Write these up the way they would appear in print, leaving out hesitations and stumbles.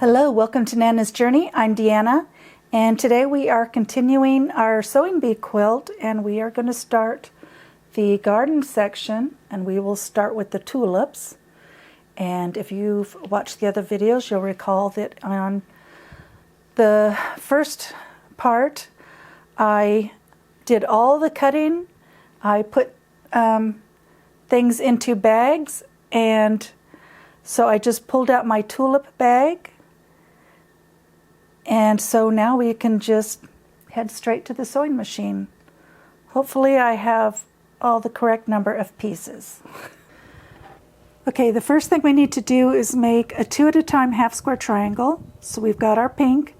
Hello, welcome to Nana's Journey. I'm Deanna, and today we are continuing our sewing bee quilt, and we are going to start the garden section, and we will start with the tulips. And if you've watched the other videos, you'll recall that on the first part, I did all the cutting. I put things into bags, and so I just pulled out my tulip bag. And so now we can just head straight to the sewing machine. Hopefully I have all the correct number of pieces. Okay, the first thing we need to do is make a 2 at a time half square triangle. So we've got our pink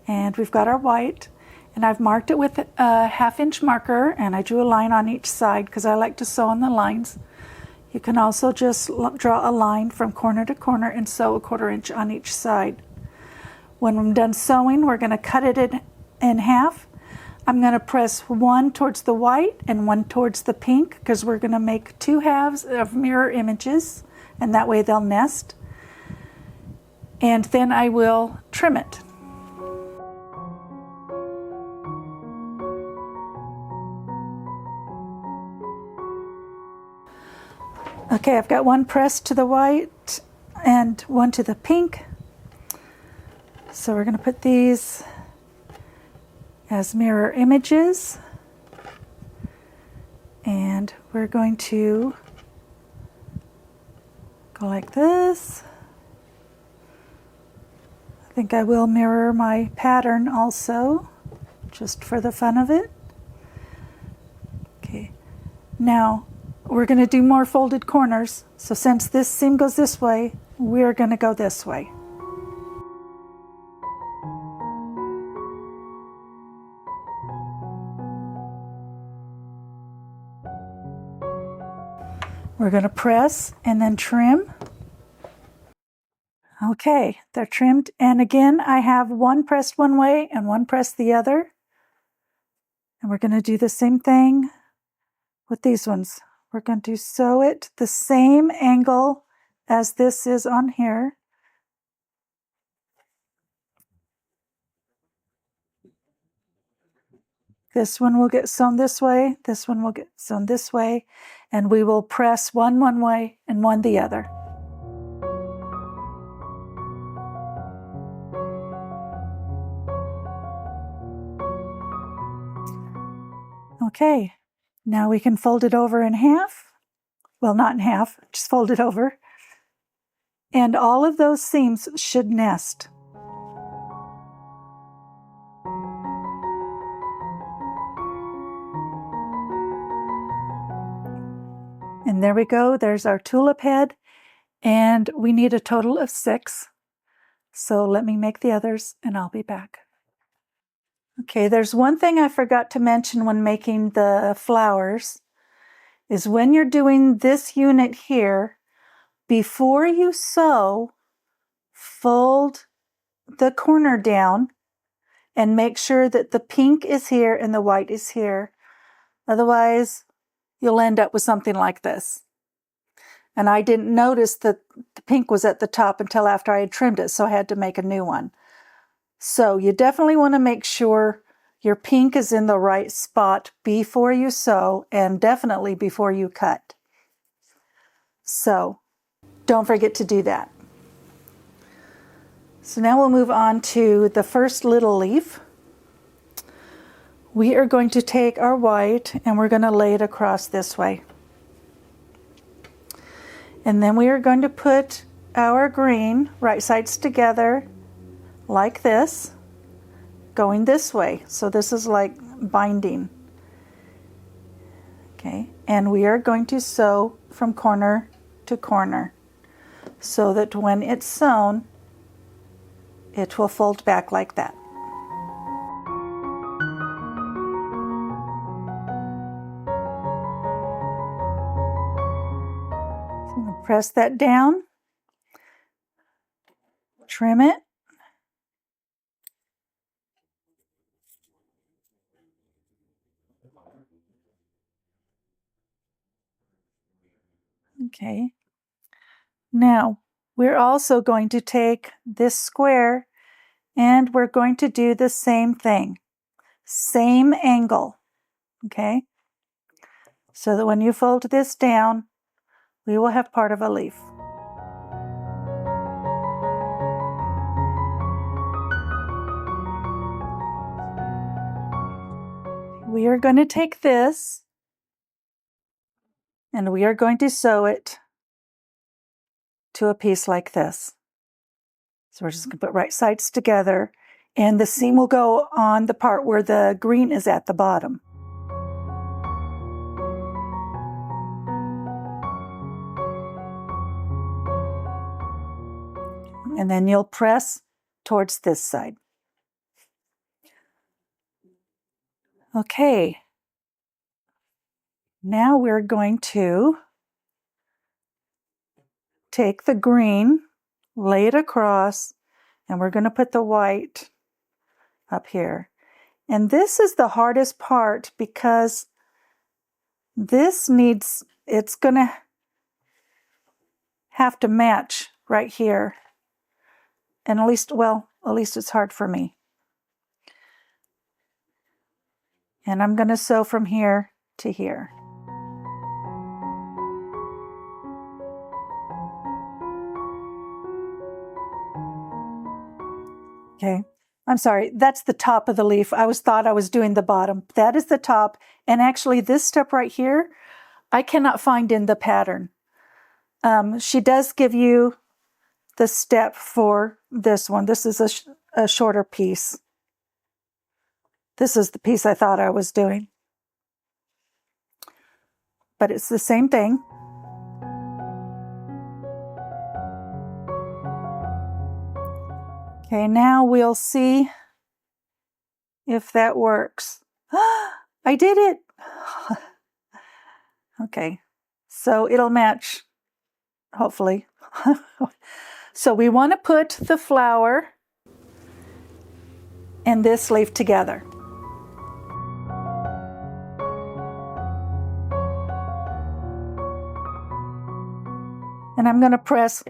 and we've got our white, and I've marked it with a 1/2 inch marker, and I drew a line on each side because I like to sew on the lines. You can also just draw a line from corner to corner and sew a 1/4 inch on each side. When I'm done sewing, we're going to cut it in half. I'm going to press one towards the white and one towards the pink because we're going to make 2 halves of mirror images, and that way they'll nest. And then I will trim it. Okay, I've got one pressed to the white and one to the pink. So we're going to put these as mirror images, and we're going to go like this. I think I will mirror my pattern also, just for the fun of it. Okay, now we're going to do more folded corners. So since this seam goes this way, we're going to go this way. We're going to press and then trim. Okay, they're trimmed. And again, I have one pressed one way and one pressed the other. And we're going to do the same thing with these ones. We're going to sew it the same angle as this is on here. This one will get sewn this way, this one will get sewn this way, and we will press one way and one the other. Okay, now we can fold it over in half. Well, not in half, just fold it over. And all of those seams should nest. And there we go, there's our tulip head, and we need a total of 6. So let me make the others and I'll be back. Okay, there's one thing I forgot to mention when making the flowers, is when you're doing this unit here, before you sew, fold the corner down and make sure that the pink is here and the white is here. Otherwise, you'll end up with something like this. And I didn't notice that the pink was at the top until after I had trimmed it, so I had to make a new one. So you definitely want to make sure your pink is in the right spot before you sew, and definitely before you cut. So don't forget to do that. So now we'll move on to the first little leaf. We are going to take our white and we're going to lay it across this way. And then we are going to put our green right sides together like this, going this way. So this is like binding. Okay, and we are going to sew from corner to corner so that when it's sewn, it will fold back like that. Press that down, trim it, okay. Now We're also going to take this square and we're going to do the same thing. Same angle, okay? So that when you fold this down, we will have part of a leaf. We are going to take this and we are going to sew it to a piece like this. So we're just going to put right sides together and the seam will go on the part where the green is at the bottom. And then you'll press towards this side. Okay. Now we're going to take the green, lay it across, and we're going to put the white up here. And this is the hardest part because this needs, it's going to have to match right here. And at least it's hard for me. And I'm going to sew from here to here. Okay, I'm sorry, that's the top of the leaf. I thought I was doing the bottom. That is the top. And actually this step right here, I cannot find in the pattern. She does give you the step for this one. This is a shorter piece. This is the piece I thought I was doing. But it's the same thing. Okay, now we'll see if that works. I did it! Okay, so it'll match, hopefully. So we want to put the flower and this leaf together. And I'm going to press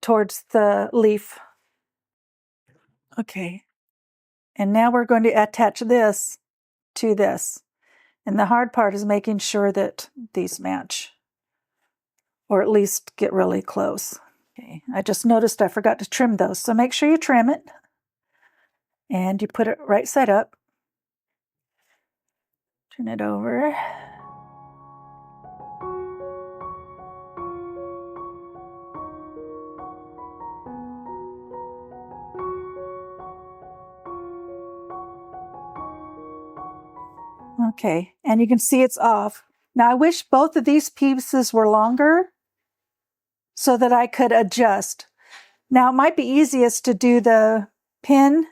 towards the leaf. Okay, and now we're going to attach this to this. And the hard part is making sure that these match, or at least get really close. Okay, I just noticed I forgot to trim those, so make sure you trim it. And you put it right side up. Turn it over. Okay, and you can see it's off. Now I wish both of these pieces were longer so that I could adjust. Now it might be easiest to do the pin,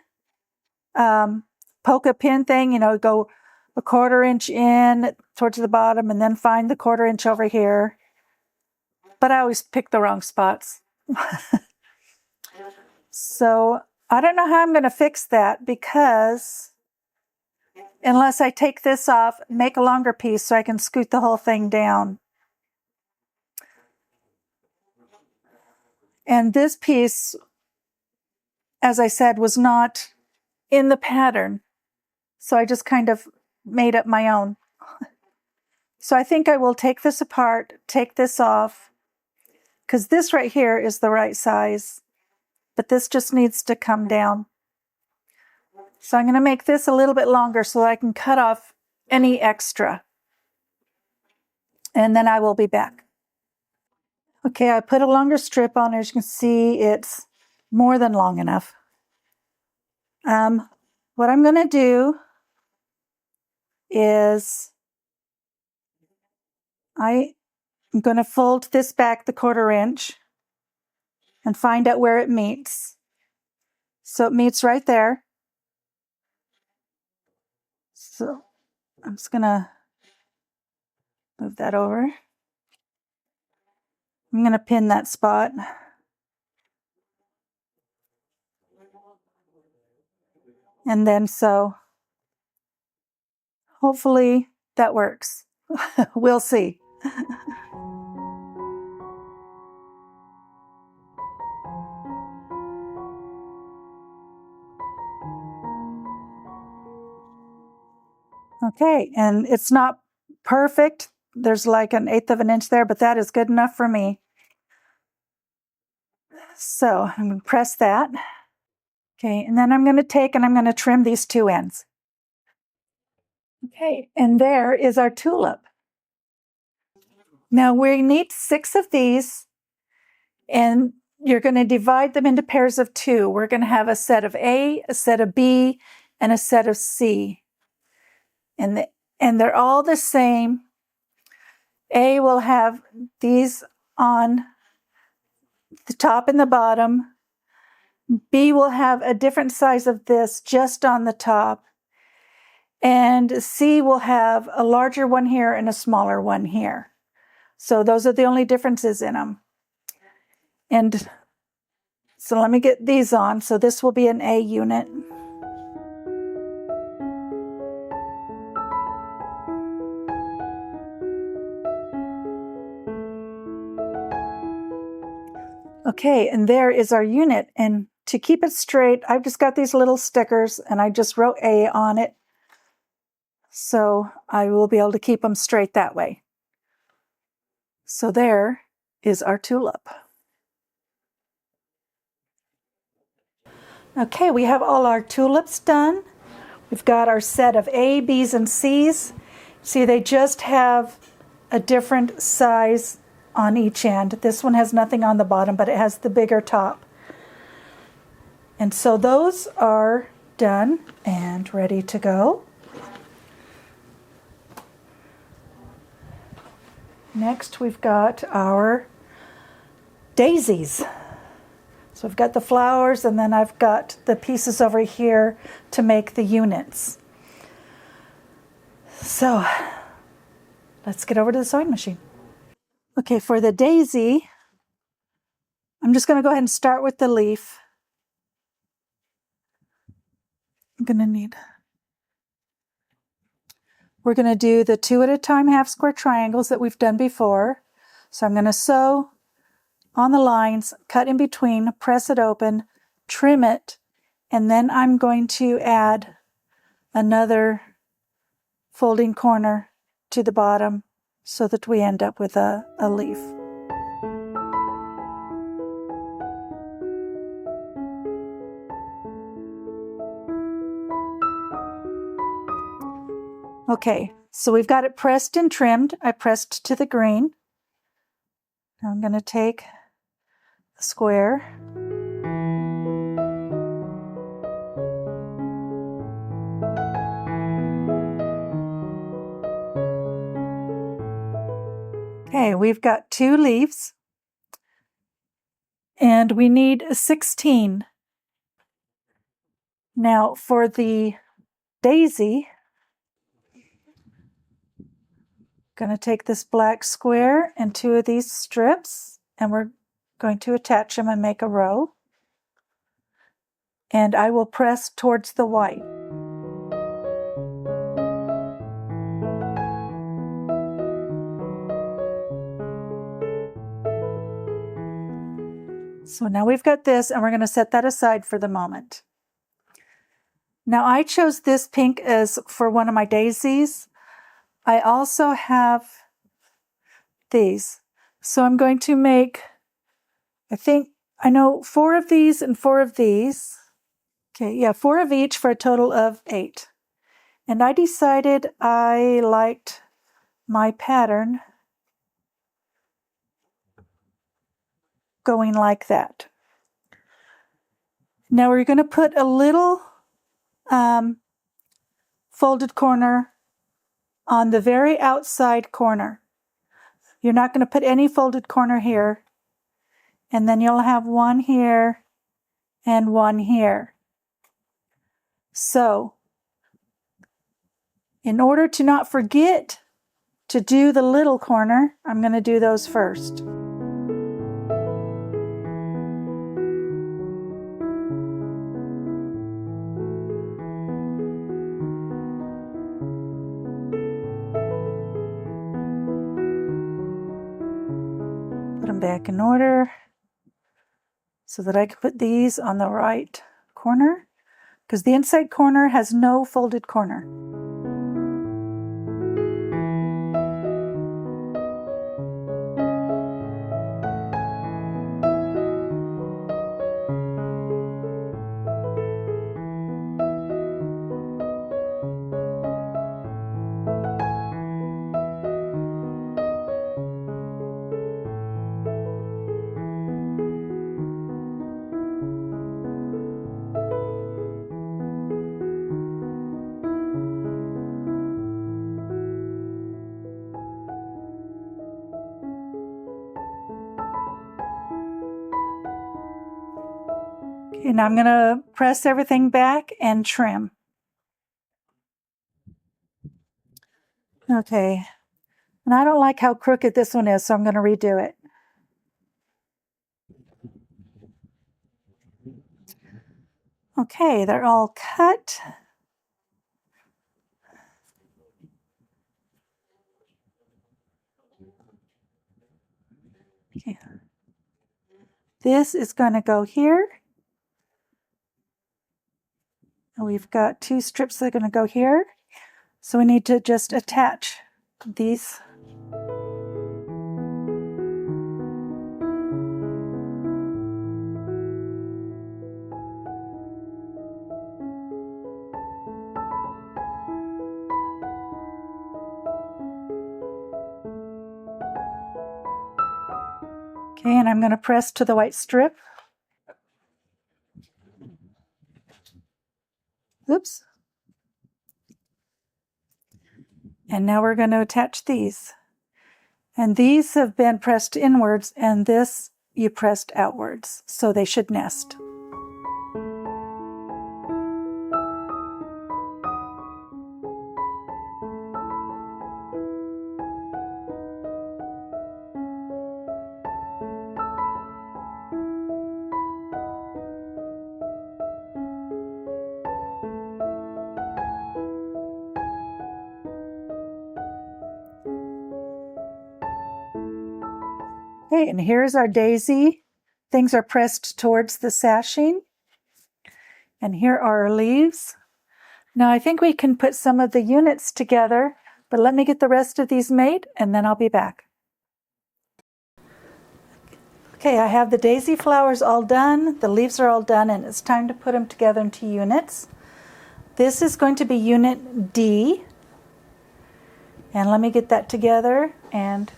polka pin thing, you know, go a 1/4 inch in towards the bottom and then find the 1/4 inch over here. But I always pick the wrong spots. So I don't know how I'm going to fix that because unless I take this off, make a longer piece so I can scoot the whole thing down. And this piece, as I said, was not in the pattern. So I just kind of made up my own. So I think I will take this apart, take this off, because this right here is the right size, but this just needs to come down. So I'm going to make this a little bit longer so that I can cut off any extra. And then I will be back. Okay, I put a longer strip on. As you can see, it's more than long enough. What I'm going to do is I'm going to fold this back the 1/4 inch and find out where it meets. So it meets right there. So I'm just going to move that over. I'm going to pin that spot. And then sew. Hopefully that works. We'll see. Okay, and it's not perfect. There's like 1/8 of an inch there, but that is good enough for me. So I'm going to press that. Okay, and then I'm going to take and I'm going to trim these 2 ends. Okay, and there is our tulip. Now we need 6 of these, and you're going to divide them into pairs of 2. We're going to have a set of A, a set of B, and a set of C. And they're all the same. A will have these on the top and the bottom. B will have a different size of this just on the top. And C will have a larger one here and a smaller one here. So those are the only differences in them. And so let me get these on. So this will be an A unit. Okay, and there is our unit. And to keep it straight, I've just got these little stickers and I just wrote A on it. So I will be able to keep them straight that way. So there is our tulip. Okay, we have all our tulips done. We've got our set of A, B's, and C's. See, they just have a different size on each end. This one has nothing on the bottom, but it has the bigger top. And so those are done and ready to go. Next, we've got our daisies. So I've got the flowers, and then I've got the pieces over here to make the units. So let's get over to the sewing machine. Okay, for the daisy, I'm just going to go ahead and start with the leaf. We're going to do the 2 at a time half square triangles that we've done before. So I'm going to sew on the lines, cut in between, press it open, trim it, and then I'm going to add another folding corner to the bottom so that we end up with a leaf. Okay, so we've got it pressed and trimmed. I pressed to the green. Now I'm going to take the square. Okay, we've got 2 leaves, and we need 16. Now for the daisy, I'm going to take this black square and 2 of these strips, and we're going to attach them and make a row. And I will press towards the white. So now we've got this, and we're going to set that aside for the moment. Now I chose this pink as for one of my daisies. I also have these. So I'm going to make, I know 4 of these and 4 of these. Okay, yeah, 4 of each for a total of 8. And I decided I liked my pattern going like that. Now we're going to put a little folded corner on the very outside corner. You're not going to put any folded corner here. And then you'll have one here and one here. So, in order to not forget to do the little corner, I'm going to do those first. Put them back in order so that I can put these on the right corner, because the inside corner has no folded corner. And I'm going to press everything back and trim. Okay. And I don't like how crooked this one is, so I'm going to redo it. Okay, they're all cut. Okay. This is going to go here. And we've got 2 strips that are going to go here. So we need to just attach these. Okay, and I'm going to press to the white strip. Oops. And now we're going to attach these. And these have been pressed inwards, and this you pressed outwards, so they should nest. Okay, and here's our daisy. Things are pressed towards the sashing. And here are our leaves. Now I think we can put some of the units together, but let me get the rest of these made and then I'll be back. Okay, I have the daisy flowers all done, the leaves are all done, and it's time to put them together into units. This is going to be unit D. And let me get that together and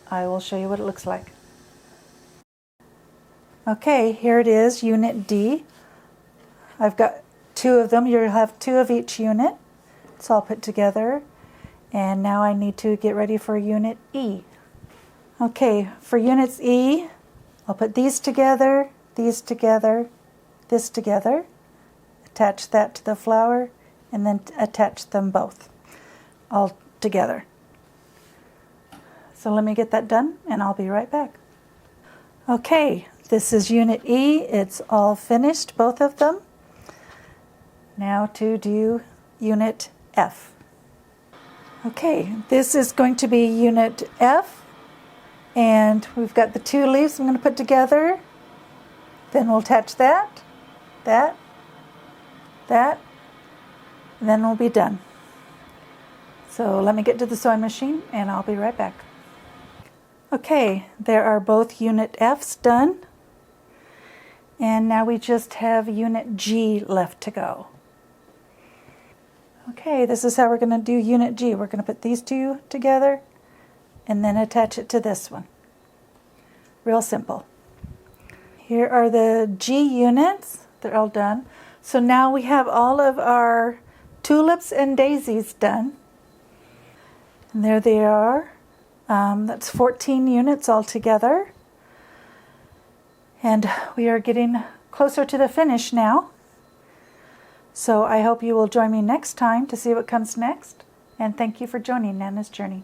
I will show you what it looks like. Okay, here it is, unit D. I've got 2 of them. You'll have 2 of each unit. It's all put together. And now I need to get ready for unit E. Okay, for units E, I'll put these together, this together, attach that to the flower, and then attach them both all together. So let me get that done and I'll be right back. Okay, this is unit E. It's all finished, both of them. Now to do unit F. Okay, this is going to be unit F, and we've got the 2 leaves I'm going to put together. Then we'll attach that, and then we'll be done. So let me get to the sewing machine and I'll be right back. Okay, there are both unit F's done. And now we just have unit G left to go. Okay, this is how we're going to do unit G. We're going to put these 2 together and then attach it to this one. Real simple. Here are the G units. They're all done. So now we have all of our tulips and daisies done. And there they are. That's 14 units altogether. And we are getting closer to the finish now. So I hope you will join me next time to see what comes next. And thank you for joining Nana's Journey.